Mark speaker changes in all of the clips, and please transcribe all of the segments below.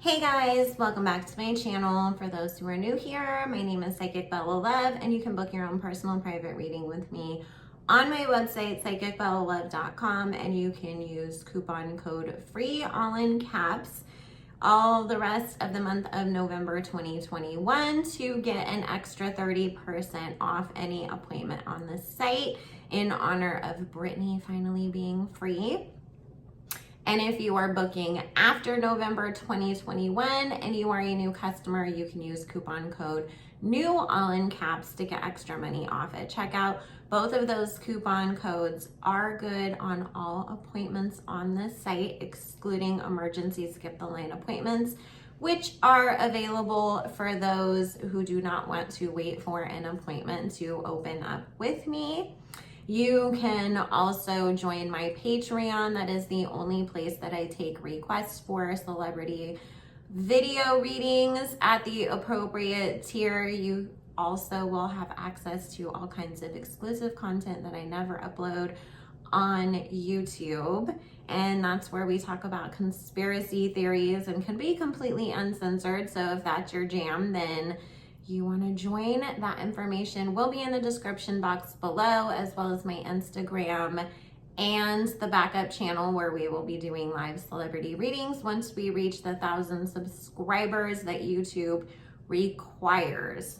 Speaker 1: Hey guys, welcome back to my channel. For those who are new here, my name is Psychic Bella Love, and you can book your own personal private reading with me on my website, psychicbellalove.com, and you can use coupon code FREE, all in caps, all the rest of the month of November 2021 to get an extra 30% off any appointment on the site in honor of Brittany finally being free. And if you are booking after November 2021 and you are a new customer, you can use coupon code NEW, all in caps, to get extra money off at checkout. Both of those coupon codes are good on all appointments on the site, excluding emergency skip the line appointments, which are available for those who do not want to wait for an appointment to open up with me. You can also join my Patreon. That is the only place that I take requests for celebrity video readings at the appropriate tier. You also will have access to all kinds of exclusive content that I never upload on YouTube. And that's where we talk about conspiracy theories and can be completely uncensored. So if that's your jam, then you want to join. That information will be in the description box below, as well as my Instagram and the backup channel where we will be doing live celebrity readings once we reach the 1,000 subscribers that YouTube requires.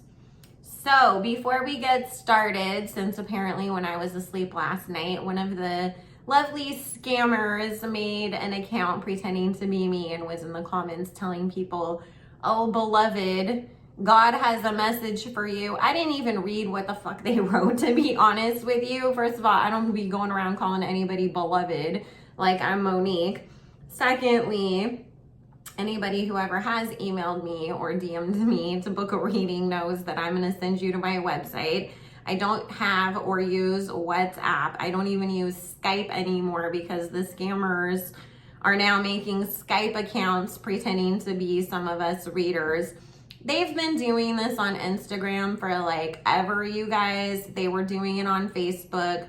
Speaker 1: So before we get started, since apparently when I was asleep last night, one of the lovely scammers made an account pretending to be me and was in the comments telling people, "Oh, beloved, God has a message for you." I didn't even read what the fuck they wrote, to be honest with you. First of all, I don't be going around calling anybody beloved like I'm Monique. Secondly, anybody who ever has emailed me or DM'd me to book a reading knows that I'm going to send you to my website. I don't have or use WhatsApp. I don't even use Skype anymore because the scammers are now making Skype accounts pretending to be some of us readers. They've been doing this on Instagram for like ever, you guys. They were doing it on Facebook.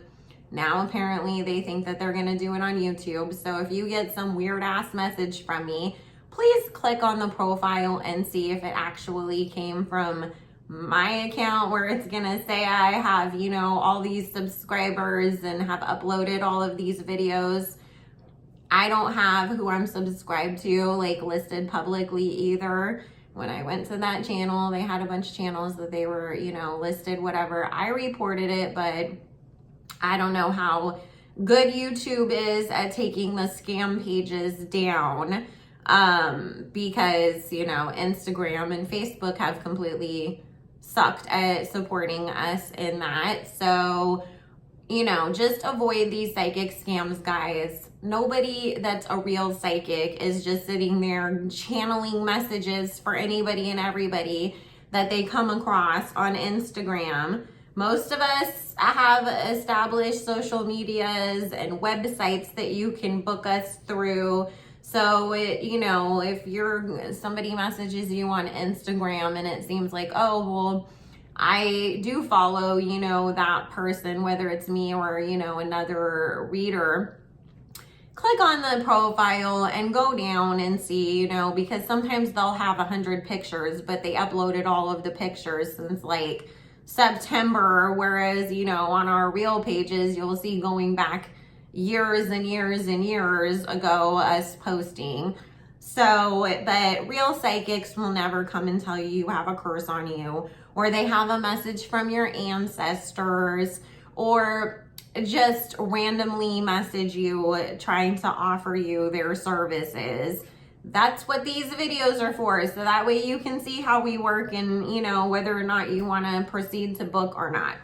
Speaker 1: Now apparently they think that they're gonna do it on YouTube. So if you get some weird ass message from me, please click on the profile and see if it actually came from my account, where it's gonna say I have, you know, all these subscribers and have uploaded all of these videos. I don't have who I'm subscribed to like listed publicly either. When I went to that channel, they had a bunch of channels that they were, you know, listed, whatever. I reported it, but I don't know how good YouTube is at taking the scam pages down, because, you know, Instagram and Facebook have completely sucked at supporting us in that. So, you know, just avoid these psychic scams, guys. Nobody that's a real psychic is just sitting there channeling messages for anybody and everybody that they come across on Instagram. Most of us have established social medias and websites that you can book us through. So, you know, if somebody messages you on Instagram and it seems like, oh, well, I do follow, you know, that person, whether it's me or, you know, another reader, click on the profile and go down and see, you know, because sometimes they'll have 100 pictures, but they uploaded all of the pictures since like September. Whereas, you know, on our real pages, you'll see going back years and years and years ago us posting. So, but real psychics will never come and tell you you have a curse on you, or they have a message from your ancestors, or just randomly message you trying to offer you their services. That's what these videos are for, so that way you can see how we work and, you know, whether or not you want to proceed to book or not.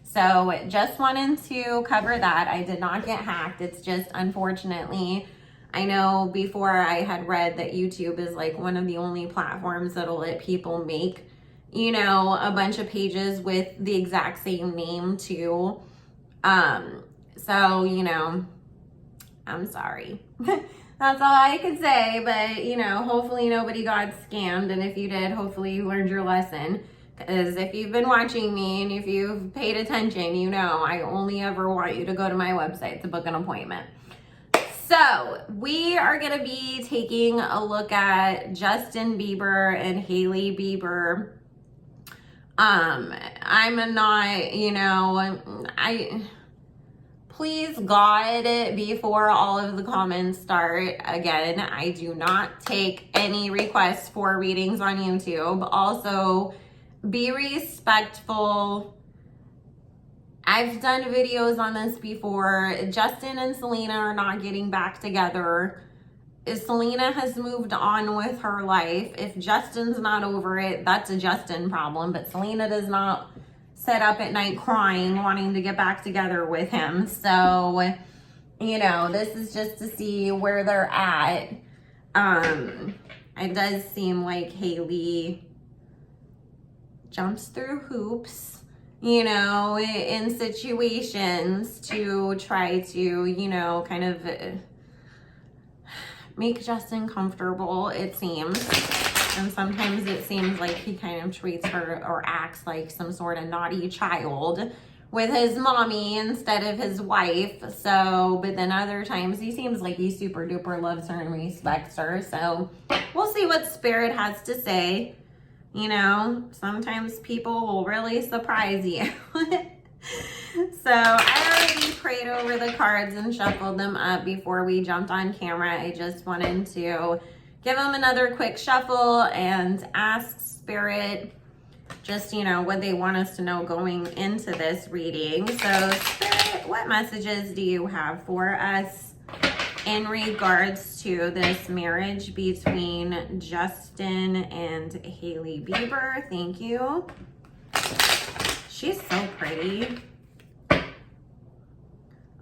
Speaker 1: So just wanted to cover that. I did not get hacked. It's just, unfortunately, I know before I had read that YouTube is like one of the only platforms that'll let people make, you know, a bunch of pages with the exact same name too. So, you know, I'm sorry. That's all I could say, but, you know, hopefully nobody got scammed. And if you did, hopefully you learned your lesson. Because if you've been watching me and if you've paid attention, you know, I only ever want you to go to my website to book an appointment. So we are going to be taking a look at Justin Bieber and Hailey Bieber. I'm not, please God, before all of the comments start, again, I do not take any requests for readings on YouTube. Also, be respectful. I've done videos on this before. Justin and Selena are not getting back together. Selena has moved on with her life. If Justin's not over it, that's a Justin problem. But Selena does not sit up at night crying, wanting to get back together with him. So, this is just to see where they're at. It does seem like Hailey jumps through hoops, in situations to try to, kind of make Justin comfortable, it seems. And sometimes it seems like he kind of treats her or acts like some sort of naughty child with his mommy instead of his wife. So, but then other times he seems like he super duper loves her and respects her. So we'll see what Spirit has to say. Sometimes people will really surprise you. So I already prayed over the cards and shuffled them up before we jumped on camera. I just wanted to give them another quick shuffle and ask Spirit just, what they want us to know going into this reading. So Spirit, what messages do you have for us in regards to this marriage between Justin and Hailey Bieber? Thank you. She's so pretty.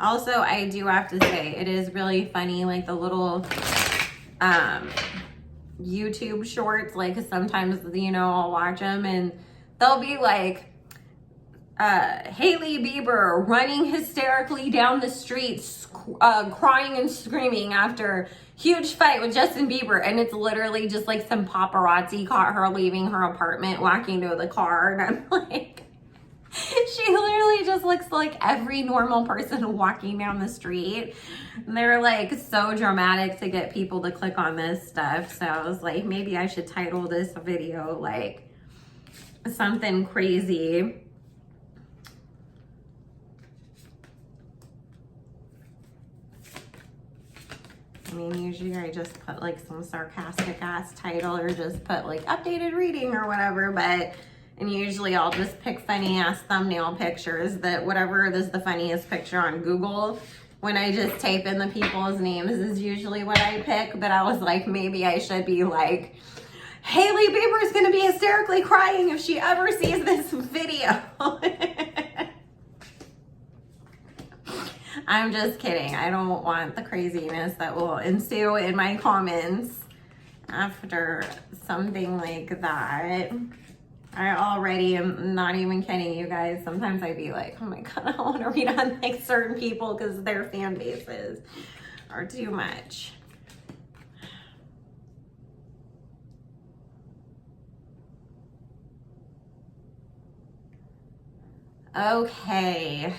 Speaker 1: Also, I do have to say, it is really funny, like the little YouTube shorts, like sometimes, I'll watch them and they'll be like, Hailey Bieber running hysterically down the streets, crying and screaming after huge fight with Justin Bieber. And it's literally just like some paparazzi caught her leaving her apartment, walking to the car. And I'm like, she literally just looks like every normal person walking down the street. And they're like so dramatic to get people to click on this stuff. So I was like, maybe I should title this video like something crazy. I mean, usually I just put like some sarcastic ass title or just put like updated reading or whatever, and usually I'll just pick funny ass thumbnail pictures that whatever is the funniest picture on Google. When I just type in the people's names is usually what I pick, but I was like, maybe I should be like, Hailey Bieber is going to be hysterically crying if she ever sees this video. I'm just kidding. I don't want the craziness that will ensue in my comments after something like that. I already am not even kidding you guys. Sometimes I'd be like, oh my God, I don't want to read on like certain people because their fan bases are too much. Okay.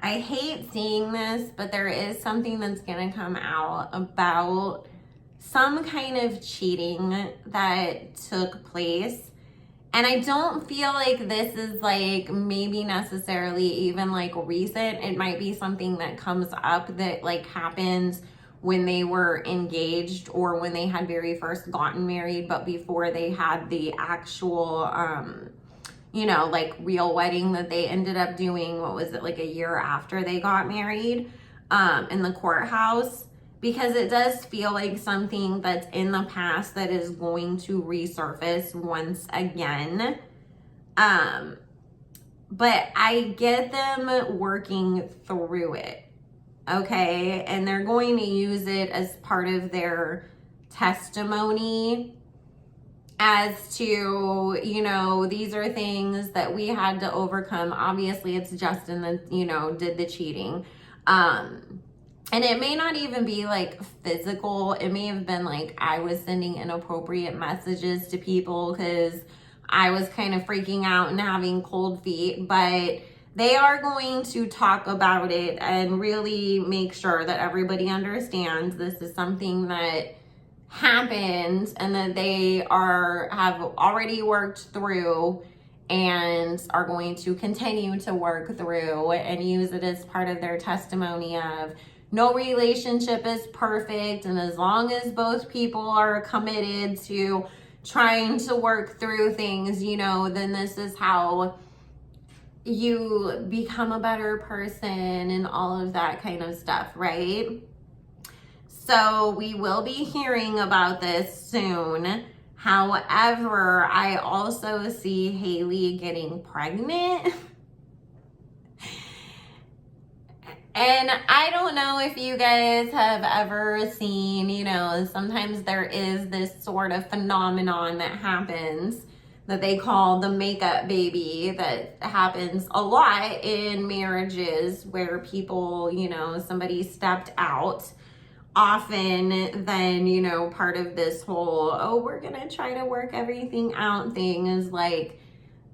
Speaker 1: I hate seeing this, but there is something that's going to come out about some kind of cheating that took place. And I don't feel like this is like maybe necessarily even like recent. It might be something that comes up that like happened when they were engaged or when they had very first gotten married, but before they had the actual, like real wedding that they ended up doing, what was it, like a year after they got married, in the courthouse, because it does feel like something that's in the past that is going to resurface once again. But I get them working through it, okay? And they're going to use it as part of their testimony as to, these are things that we had to overcome. Obviously, it's Justin that, did the cheating. And it may not even be like physical. It may have been like I was sending inappropriate messages to people because I was kind of freaking out and having cold feet. But They are going to talk about it and really make sure that everybody understands this is something that happened and that they have already worked through and are going to continue to work through and use it as part of their testimony of no relationship is perfect, and as long as both people are committed to trying to work through things, you know, then this is how you become a better person and all of that kind of stuff, right? So we will be hearing about this soon. However, I also see Hailey getting pregnant. And I don't know if you guys have ever seen, you know, sometimes there is this sort of phenomenon that happens that they call the makeup baby, that happens a lot in marriages where people, you know, somebody stepped out. Often then, you know, part of this whole, oh, we're gonna try to work everything out thing is like,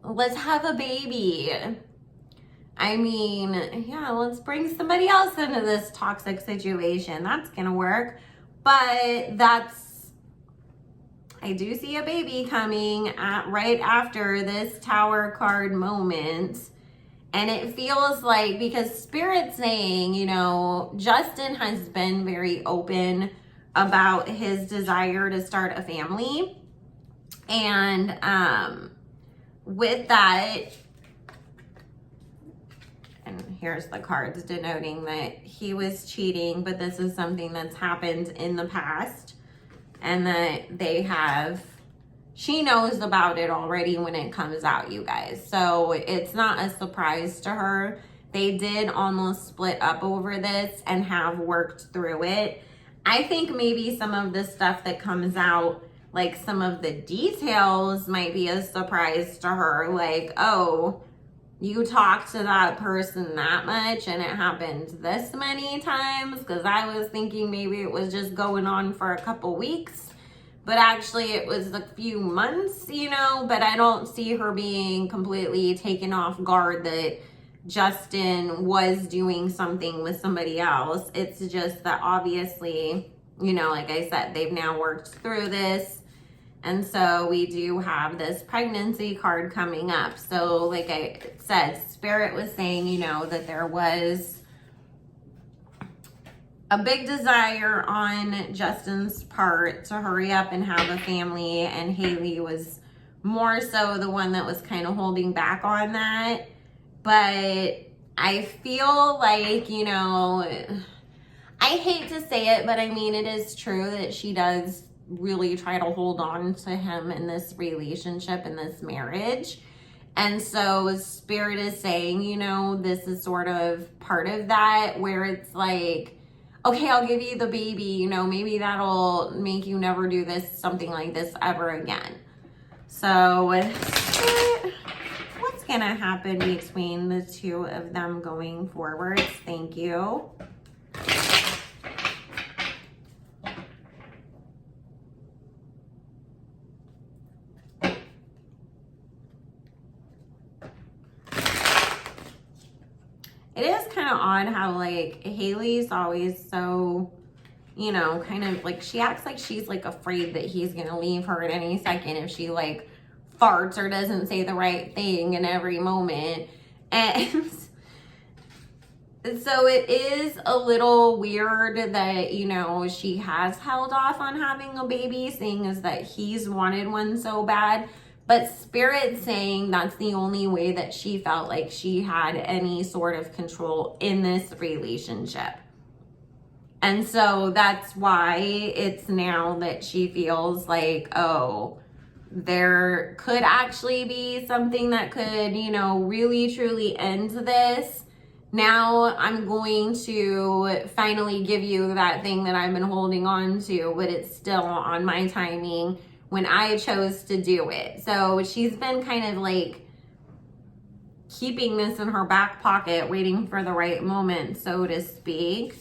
Speaker 1: let's have a baby. I mean, yeah, let's bring somebody else into this toxic situation. That's gonna work. But I do see a baby coming right after this Tower card moment. And it feels like, because Spirit's saying, you know, Justin has been very open about his desire to start a family. And with that, and here's the cards denoting that he was cheating, but this is something that's happened in the past and that she knows about it already when it comes out, you guys. So it's not a surprise to her. They did almost split up over this and have worked through it. I think maybe some of the stuff that comes out, like some of the details, might be a surprise to her. Like, oh, you talked to that person that much and it happened this many times? Because I was thinking maybe it was just going on for a couple weeks, but actually it was a few months, you know. But I don't see her being completely taken off guard that Justin was doing something with somebody else. It's just that obviously, you know, like I said, they've now worked through this. And so we do have this pregnancy card coming up. So like I said, Spirit was saying, you know, that there was a big desire on Justin's part to hurry up and have a family. And Hailey was more so the one that was kind of holding back on that. But I feel like, you know, I hate to say it, but I mean, it is true that she does really try to hold on to him in this relationship, in this marriage. And so Spirit is saying, you know, this is sort of part of that, where it's like, okay, I'll give you the baby, you know, maybe that'll make you never do this, something like this ever again. So what's gonna happen between the two of them going forwards? Thank you. It is kind of odd how, like, Hailey's always so, you know, kind of like, she acts like she's like afraid that he's gonna leave her at any second if she like farts or doesn't say the right thing in every moment. And so it is a little weird that, you know, she has held off on having a baby, seeing as that he's wanted one so bad. But Spirit's saying that's the only way that she felt like she had any sort of control in this relationship. And so that's why it's now that she feels like, oh, there could actually be something that could, you know, really truly end this. Now I'm going to finally give you that thing that I've been holding on to, but it's still on my timing when I chose to do it. So she's been kind of like keeping this in her back pocket, waiting for the right moment, so to speak.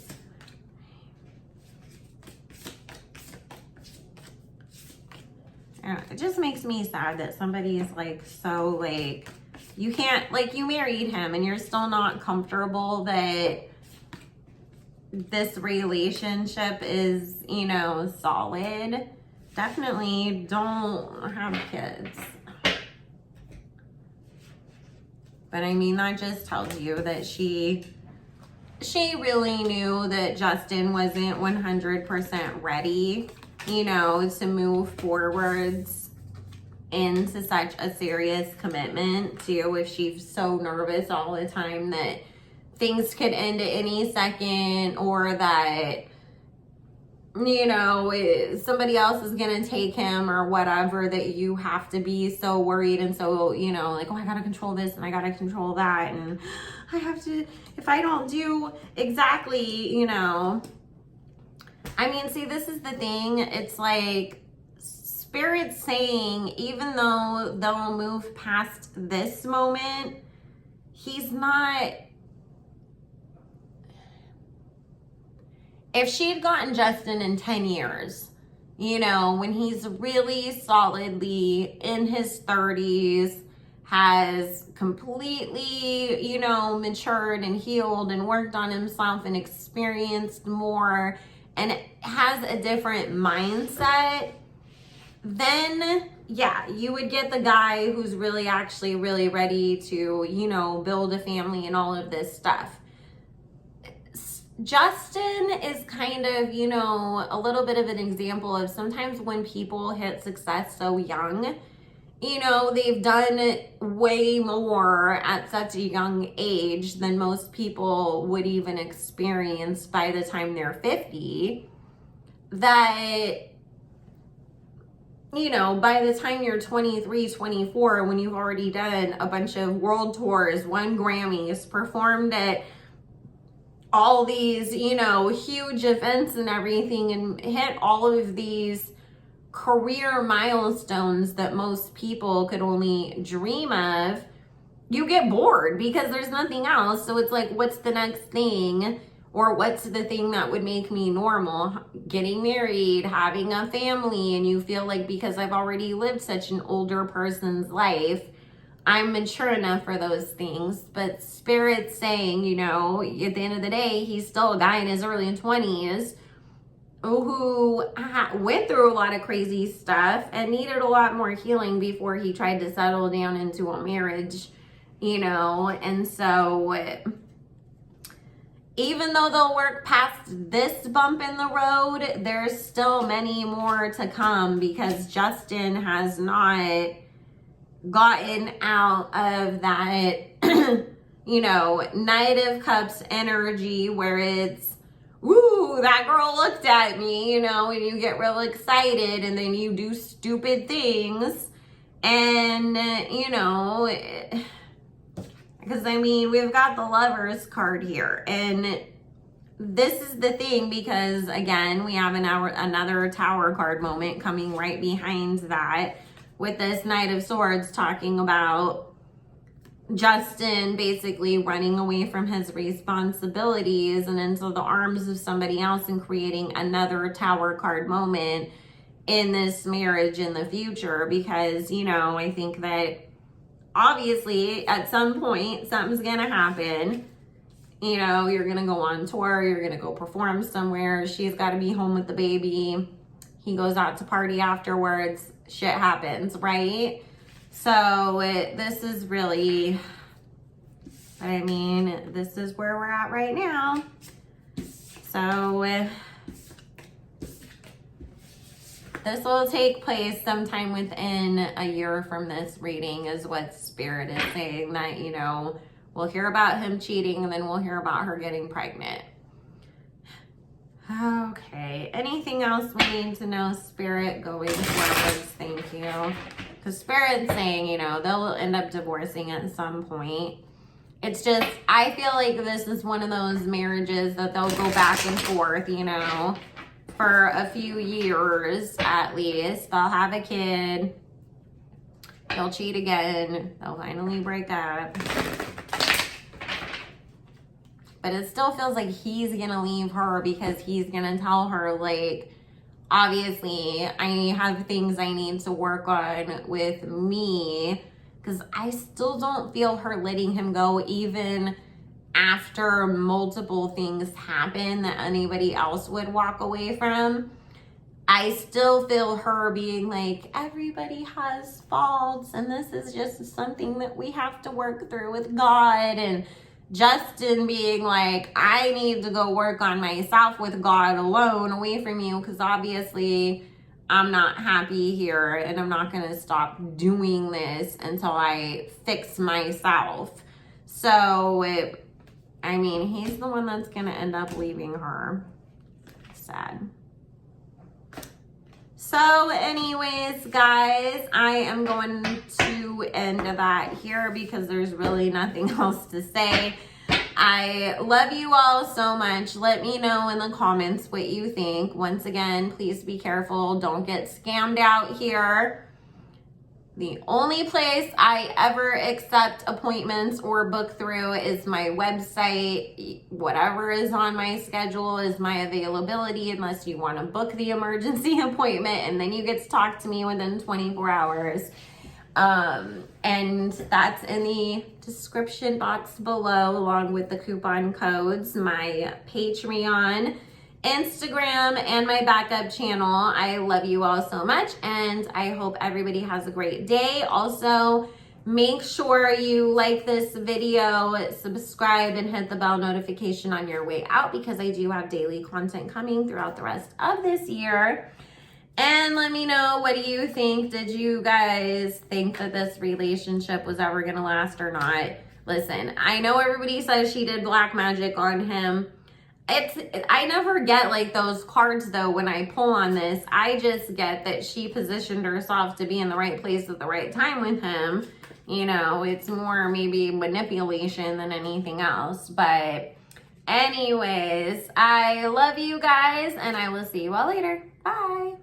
Speaker 1: It just makes me sad that somebody is like so like You can't, like, you married him and you're still not comfortable that this relationship is, you know, solid. Definitely don't have kids. But I mean, that just tells you that she really knew that Justin wasn't 100% ready, you know, to move forwards into such a serious commitment too, if she's so nervous all the time that things could end at any second, or that, you know, somebody else is gonna take him or whatever, that you have to be so worried and so, you know, like, oh, I gotta control this and I gotta control that, and I have to, if I don't do exactly, you know. I mean, see, this is the thing. It's like Spirit's saying, even though they'll move past this moment, he's not. If she'd gotten Justin in 10 years, you know, when he's really solidly in his 30s, has completely, you know, matured and healed and worked on himself and experienced more and has a different mindset, then yeah, you would get the guy who's really actually really ready to, you know, build a family and all of this stuff. Justin is kind of, you know, a little bit of an example of sometimes when people hit success so young, you know, they've done way more at such a young age than most people would even experience by the time they're 50, that, you know, by the time you're 23, 24, when you've already done a bunch of world tours, won Grammys, performed at all these, you know, huge events and everything, and hit all of these career milestones that most people could only dream of, you get bored because there's nothing else. So it's like, what's the next thing? Or what's the thing that would make me normal? Getting married, having a family, and you feel like because I've already lived such an older person's life, I'm mature enough for those things. But Spirit's saying, you know, at the end of the day, he's still a guy in his early 20s who went through a lot of crazy stuff and needed a lot more healing before he tried to settle down into a marriage, you know. And so even though they'll work past this bump in the road, there's still many more to come, because Justin has not gotten out of that, you know, Knight of Cups energy where it's, woo, that girl looked at me, you know, and you get real excited and then you do stupid things. And, you know, because I mean, we've got the Lovers card here. And this is the thing, because again, we have another Tower card moment coming right behind that, with this Knight of Swords talking about Justin basically running away from his responsibilities and into the arms of somebody else, and creating another Tower card moment in this marriage in the future. Because, you know, I think that obviously at some point something's gonna happen. You know, you're gonna go on tour, you're gonna go perform somewhere, she's gotta be home with the baby, he goes out to party afterwards, shit happens, right? So this is really, I mean, this is where we're at right now. So this will take place sometime within a year from this reading, is what Spirit is saying. That, you know, we'll hear about him cheating and then we'll hear about her getting pregnant. Okay, anything else we need to know, Spirit, going forwards? Thank you. Because Spirit's saying, you know, they'll end up divorcing at some point. It's just, I feel like this is one of those marriages that they'll go back and forth, you know, for a few years at least. They'll have a kid, they'll cheat again, they'll finally break up. But it still feels like he's gonna leave her, because he's gonna tell her, like, obviously I have things I need to work on with me, because I still don't feel her letting him go even after multiple things happen that anybody else would walk away from. I still feel her being like, everybody has faults and this is just something that we have to work through with God. And Justin being like, I need to go work on myself with God alone, away from you, because obviously I'm not happy here and I'm not going to stop doing this until I fix myself. So, I mean, he's the one that's going to end up leaving her. Sad. So anyways, guys, I am going to end that here because there's really nothing else to say. I love you all so much. Let me know in the comments what you think. Once again, please be careful. Don't get scammed out here. The only place I ever accept appointments or book through is my website. Whatever is on my schedule is my availability, unless you want to book the emergency appointment and then you get to talk to me within 24 hours. And that's in the description box below, along with the coupon codes, my Patreon, Instagram, and my backup channel. I love you all so much, and I hope everybody has a great day. Also, make sure you like this video, subscribe, and hit the bell notification on your way out, because I do have daily content coming throughout the rest of this year. And let me know, what do you think? Did you guys think that this relationship was ever gonna last or not? Listen, I know everybody says she did black magic on him. I never get like those cards though when I pull on this. I just get that she positioned herself to be in the right place at the right time with him. You know, it's more maybe manipulation than anything else. But anyways, I love you guys, and I will see you all later. Bye.